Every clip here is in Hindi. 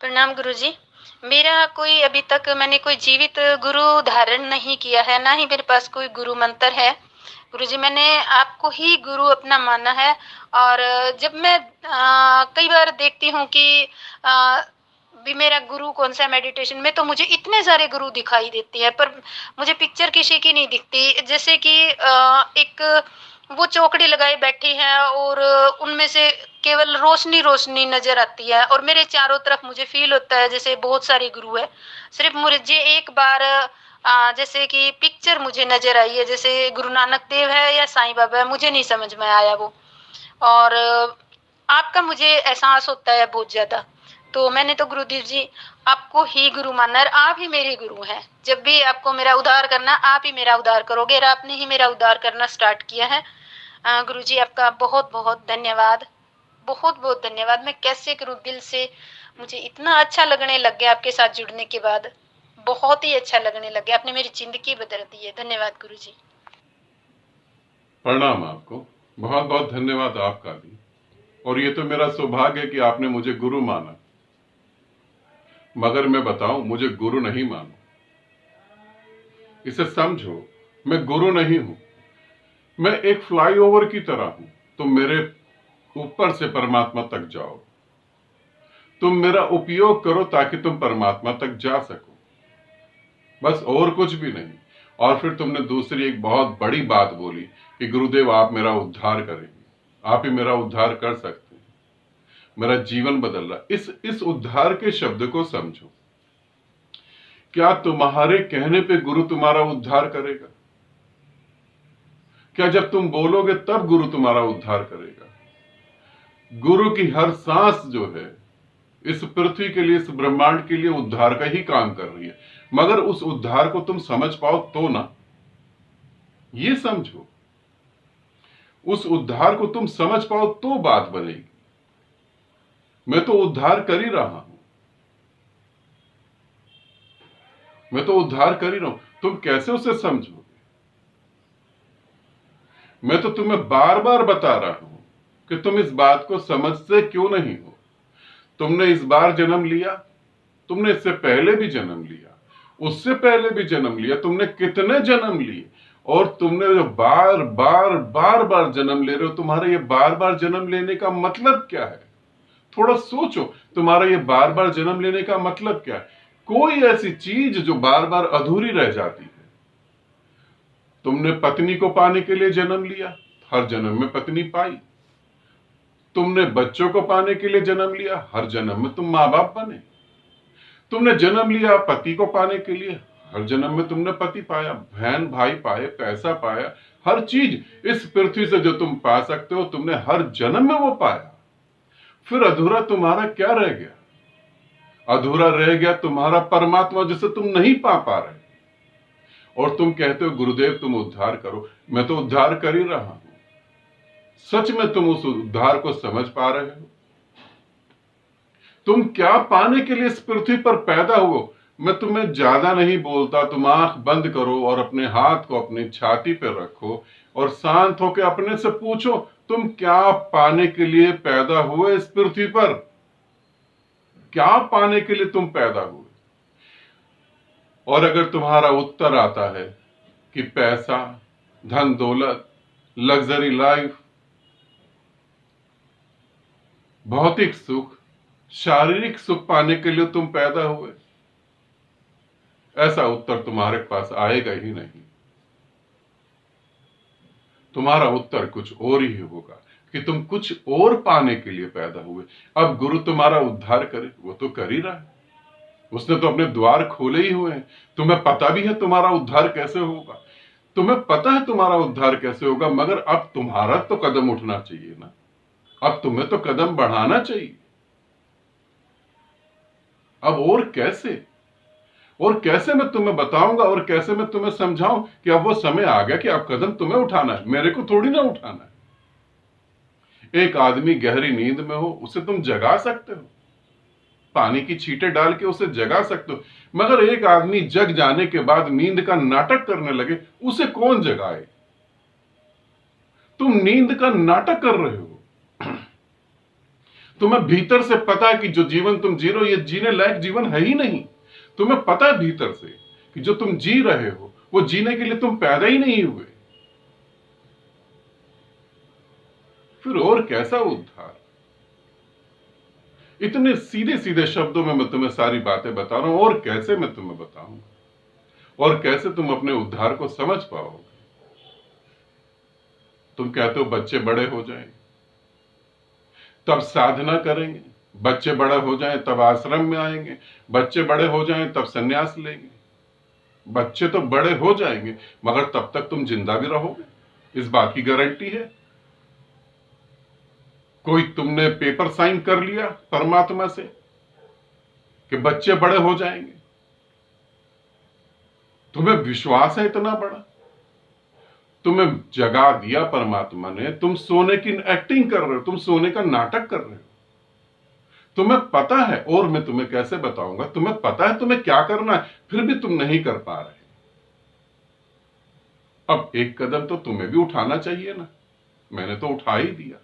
प्रणाम गुरुजी। मेरा कोई अभी तक मैंने कोई जीवित गुरु धारण नहीं किया है, ना ही मेरे पास कोई गुरु मंत्र है। गुरुजी मैंने आपको ही गुरु अपना माना है। और जब मैं कई बार देखती हूँ कि अ, भी मेरा गुरु कौन सा मेडिटेशन में, तो मुझे इतने सारे गुरु दिखाई देते हैं, पर मुझे पिक्चर किसी की नहीं दिखती। जैसे कि एक वो चौकड़ी लगाए बैठी हैं और उनमें से केवल रोशनी रोशनी नजर आती है, और मेरे चारों तरफ मुझे फील होता है जैसे बहुत सारे गुरु है। सिर्फ मुझे एक बार जैसे कि पिक्चर मुझे नजर आई है, जैसे गुरु नानक देव है या साईं बाबा है, मुझे नहीं समझ में आया वो। और आपका मुझे एहसास होता है बहुत ज्यादा। तो मैंने तो गुरुदेव जी आपको ही गुरु माना है, आप ही मेरे गुरु हैं। जब भी आपको मेरा उद्धार करना, आप ही मेरा उद्धार करोगे, और आपने ही मेरा उद्धार करना स्टार्ट किया है। गुरुजी आपका बहुत बहुत धन्यवाद। बहुत बहुत धन्यवाद। मैं कैसे करूं दिल से, मुझे इतना अच्छा लगने लग गया आपके साथ जुड़ने के बाद। बहुत ही अच्छा लगने लग गया, आपने मेरी जिंदगी बदल दी है। धन्यवाद गुरुजी। प्रणाम आपको। बहुत बहुत धन्यवाद आपका भी। और ये तो मेरा सौभाग्य है कि आपने मुझे गुरु माना, मगर मैं बताऊं, मुझे गुरु नहीं मानो। इसे समझो, मैं गुरु नहीं हूं। मैं एक फ्लाईओवर की तरह हूं। तुम मेरे ऊपर से परमात्मा तक जाओ। तुम मेरा उपयोग करो ताकि तुम परमात्मा तक जा सको, बस, और कुछ भी नहीं। और फिर तुमने दूसरी एक बहुत बड़ी बात बोली कि गुरुदेव आप मेरा उद्धार करेंगे, आप ही मेरा उद्धार कर सकते हैं, मेरा जीवन बदल रहा। इस उद्धार के शब्द को समझो। क्या तुम्हारे कहने पे गुरु तुम्हारा उद्धार करेगा? क्या जब तुम बोलोगे तब गुरु तुम्हारा उद्धार करेगा? गुरु की हर सांस जो है इस पृथ्वी के लिए, इस ब्रह्मांड के लिए उद्धार का ही काम कर रही है, मगर उस उद्धार को तुम समझ पाओ तो ना। ये समझो, उस उद्धार को तुम समझ पाओ तो बात बनेगी। मैं तो उद्धार कर ही रहा हूं, मैं तो उद्धार कर ही रहा हूं, तुम कैसे उसे समझोगे? मैं तो तुम्हें बार बार बता रहा हूं कि तुम इस बात को समझते क्यों नहीं हो। तुमने इस बार जन्म लिया, तुमने इससे पहले भी जन्म लिया, उससे पहले भी जन्म लिया, तुमने कितने जन्म लिए, और तुमने जो बार बार बार बार जन्म ले रहे हो, तुम्हारा ये बार बार जन्म लेने का मतलब क्या है? थोड़ा सोचो, तुम्हारा ये बार बार जन्म लेने का मतलब क्या है? कोई ऐसी चीज जो बार बार अधूरी रह जाती है। तुमने पत्नी को पाने के लिए जन्म लिया, हर जन्म में पत्नी पाई। तुमने बच्चों को पाने के लिए जन्म लिया, हर जन्म में तुम माँ बाप बने। तुमने जन्म लिया पति को पाने के लिए, हर जन्म में तुमने पति पाया, बहन भाई पाए, पैसा पाया, हर चीज इस पृथ्वी से जो तुम पा सकते हो तुमने हर जन्म में वो पाया। फिर अधूरा तुम्हारा क्या रह गया? अधूरा रह गया तुम्हारा परमात्मा जिसे तुम नहीं पा रहे। और तुम कहते हो गुरुदेव तुम उद्धार करो। मैं तो उद्धार कर ही रहा हूं। सच में तुम उस उद्धार को समझ पा रहे हो? तुम क्या पाने के लिए इस पृथ्वी पर पैदा हुए? मैं तुम्हें ज्यादा नहीं बोलता, तुम आंख बंद करो और अपने हाथ को अपनी छाती पर रखो और शांत होकर अपने से पूछो, तुम क्या पाने के लिए पैदा हुए इस पृथ्वी पर? क्या पाने के लिए तुम पैदा हुए? और अगर तुम्हारा उत्तर आता है कि पैसा, धन दौलत, लग्जरी लाइफ, भौतिक सुख, शारीरिक सुख पाने के लिए तुम पैदा हुए, ऐसा उत्तर तुम्हारे पास आएगा ही नहीं। तुम्हारा उत्तर कुछ और ही होगा कि तुम कुछ और पाने के लिए पैदा हुए। अब गुरु तुम्हारा उद्धार करे, वो तो कर ही रहा है, उसने तो अपने द्वार खोले ही हुए हैं। तुम्हें पता भी है तुम्हारा उद्धार कैसे होगा, तुम्हें पता है तुम्हारा उद्धार कैसे होगा, मगर अब तुम्हारा तो कदम उठना चाहिए ना। अब तुम्हें तो कदम बढ़ाना चाहिए। अब और कैसे, और कैसे मैं तुम्हें बताऊंगा, और कैसे मैं तुम्हें समझाऊं कि अब वो समय आ गया कि अब कदम तुम्हें उठाना है, मेरे को थोड़ी ना उठाना है। एक आदमी गहरी नींद में हो, उसे तुम जगा सकते हो, पानी की छींटे डाल के उसे जगा सकते हो, मगर एक आदमी जग जाने के बाद नींद का नाटक करने लगे, उसे कौन जगाए? तुम नींद का नाटक कर रहे हो। तुम्हें भीतर से पता है कि जो जीवन तुम जी रहे हो ये जीने लायक जीवन है ही नहीं। तुम्हें पता है भीतर से कि जो तुम जी रहे हो वो जीने के लिए तुम पैदा ही नहीं हुए। फिर और कैसा उद्धार? इतने सीधे सीधे शब्दों में मैं तुम्हें सारी बातें बता रहा हूं, और कैसे मैं तुम्हें बताऊं, और कैसे तुम अपने उद्धार को समझ पाओगे? तुम कहते हो बच्चे बड़े हो जाएं तब साधना करेंगे, बच्चे बड़े हो जाएं तब आश्रम में आएंगे, बच्चे बड़े हो जाएं तब सन्यास लेंगे। बच्चे तो बड़े हो जाएंगे मगर तब तक तुम जिंदा भी रहोगे, इस बात की गारंटी है? कोई तुमने पेपर साइन कर लिया परमात्मा से कि बच्चे बड़े हो जाएंगे? तुम्हें विश्वास है इतना बड़ा? तुम्हें जगा दिया परमात्मा ने, तुम सोने की एक्टिंग कर रहे हो, तुम सोने का नाटक कर रहे हो। तुम्हें पता है, और मैं तुम्हें कैसे बताऊंगा, तुम्हें पता है तुम्हें क्या करना है, फिर भी तुम नहीं कर पा रहे। अब एक कदम तो तुम्हें भी उठाना चाहिए ना। मैंने तो उठा ही दिया,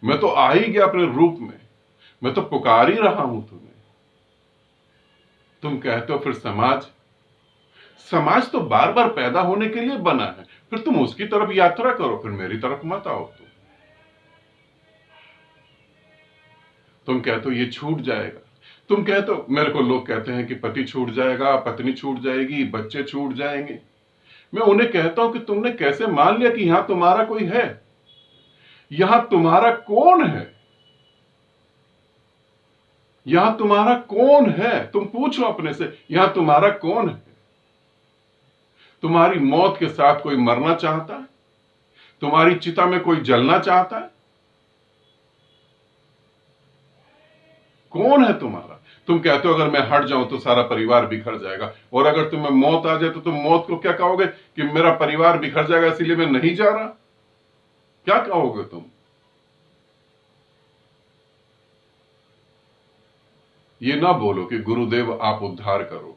मैं तो आ ही गया अपने रूप में, मैं तो पुकार ही रहा हूं तुम्हें। तुम कहते हो फिर समाज, समाज तो बार बार पैदा होने के लिए बना है, फिर तुम उसकी तरफ यात्रा करो, फिर मेरी तरफ मत आओ। तुम कहते हो ये छूट जाएगा, तुम कहते हो, मेरे को लोग कहते हैं कि पति छूट जाएगा, पत्नी छूट जाएगी, बच्चे छूट जाएंगे। मैं उन्हें कहता हूं कि तुमने कैसे मान लिया कि यहां तुम्हारा कोई है? यहां तुम्हारा कौन है? यहां तुम्हारा कौन है? तुम पूछो अपने से, यहां तुम्हारा कौन है? तुम्हारी मौत के साथ कोई मरना चाहता है? तुम्हारी चिता में कोई जलना चाहता है? कौन है तुम्हारा? तुम कहते हो अगर मैं हट जाऊं तो सारा परिवार बिखर जाएगा, और अगर तुम्हें मौत आ जाए तो तुम मौत को क्या कहोगे कि मेरा परिवार बिखर जाएगा इसलिए मैं नहीं जा रहा? क्या कहोगे तुम? ये ना बोलो कि गुरुदेव आप उद्धार करो,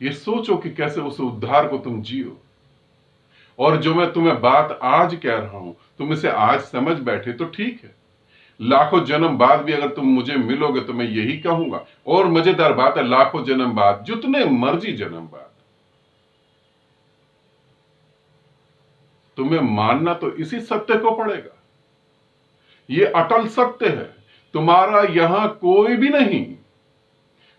ये सोचो कि कैसे उस उद्धार को तुम जियो। और जो मैं तुम्हें बात आज कह रहा हूं तुम इसे आज समझ बैठे तो ठीक है, लाखों जन्म बाद भी अगर तुम मुझे मिलोगे तो मैं यही कहूंगा। और मजेदार बात है, लाखों जन्म बाद, जितने मर्जी जन्म बाद, तुम्हें मानना तो इसी सत्य को पड़ेगा। ये अटल सत्य है, तुम्हारा यहां कोई भी नहीं।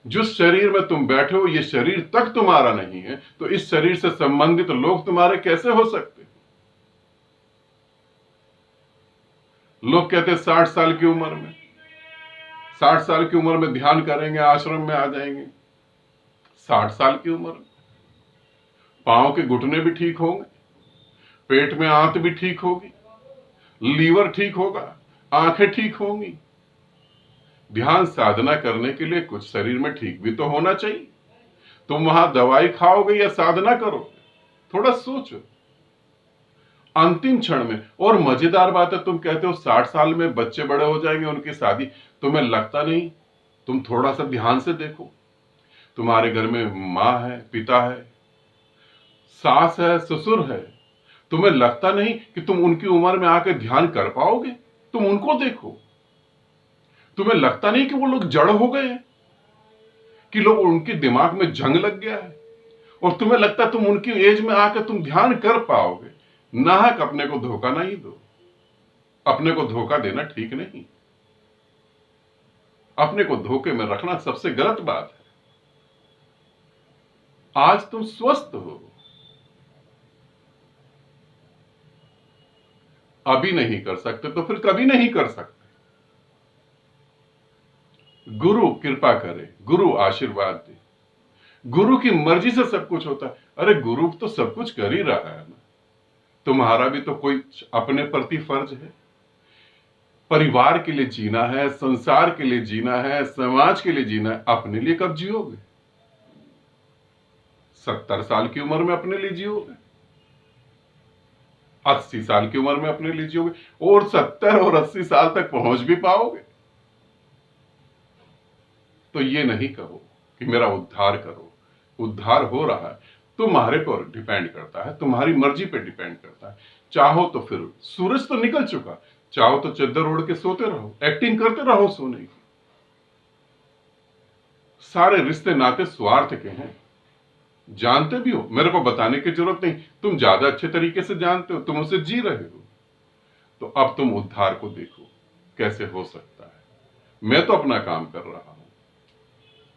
जिस शरीर में तुम बैठे हो ये शरीर तक तुम्हारा नहीं है, तो इस शरीर से संबंधित लोग तुम्हारे कैसे हो सकते? लोग कहते 60 साल की उम्र में, 60 साल की उम्र में ध्यान करेंगे, आश्रम में आ जाएंगे। 60 साल की उम्र में पांव के घुटने भी ठीक होंगे, पेट में आंत भी ठीक होगी, लीवर ठीक होगा, आंखें ठीक होंगी। ध्यान साधना करने के लिए कुछ शरीर में ठीक भी तो होना चाहिए। तुम वहां दवाई खाओगे या साधना करोगे? थोड़ा सोचो। अंतिम क्षण में, और मजेदार बात है, तुम कहते हो 60 साल में बच्चे बड़े हो जाएंगे, उनकी शादी। तुम्हें लगता नहीं? तुम थोड़ा सा ध्यान से देखो, तुम्हारे घर में माँ है, पिता है, सास है, ससुर है। तुम्हें लगता नहीं कि तुम उनकी उम्र में आकर ध्यान कर पाओगे? तुम उनको देखो। तुम्हें लगता नहीं कि वो लोग जड़ हो गए हैं, कि लोग उनके दिमाग में जंग लग गया है? और तुम्हें लगता है तुम उनकी एज में आकर तुम ध्यान कर पाओगे? नाहक अपने को धोखा नहीं दो। अपने को धोखा देना ठीक नहीं। अपने को धोखे में रखना सबसे गलत बात है। आज तुम स्वस्थ हो, अभी नहीं कर सकते तो फिर कभी नहीं कर सकते। गुरु कृपा करे, गुरु आशीर्वाद दे, गुरु की मर्जी से सब कुछ होता है। अरे गुरु तो सब कुछ कर ही रहा है ना। तुम्हारा भी तो कोई अपने प्रति फर्ज है। परिवार के लिए जीना है, संसार के लिए जीना है, समाज के लिए जीना है। अपने लिए कब जियोगे? 70 साल की उम्र में अपने लिए जियोगे? 80 साल की उम्र में अपने लिए जियोगे? और 70 और 80 साल तक पहुंच भी पाओगे? तो ये नहीं कहो कि मेरा उद्धार करो। उद्धार हो रहा है, तुम्हारे पर डिपेंड करता है, तुम्हारी मर्जी पे डिपेंड करता है। चाहो तो फिर सूरज तो निकल चुका, चाहो तो चद्दर ओढ़ के सोते रहो, एक्टिंग करते रहो सोने की। सारे रिश्ते नाते स्वार्थ के हैं, जानते भी हो, मेरे को बताने की जरूरत नहीं, तुम ज्यादा अच्छे तरीके से जानते हो, तुम उसे जी रहे हो। तो अब तुम उद्धार को देखो कैसे हो सकता है। मैं तो अपना काम कर रहा हूं।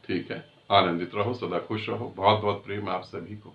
ठीक है, आनंदित रहो, सदा खुश रहो। बहुत बहुत प्रेम आप सभी को।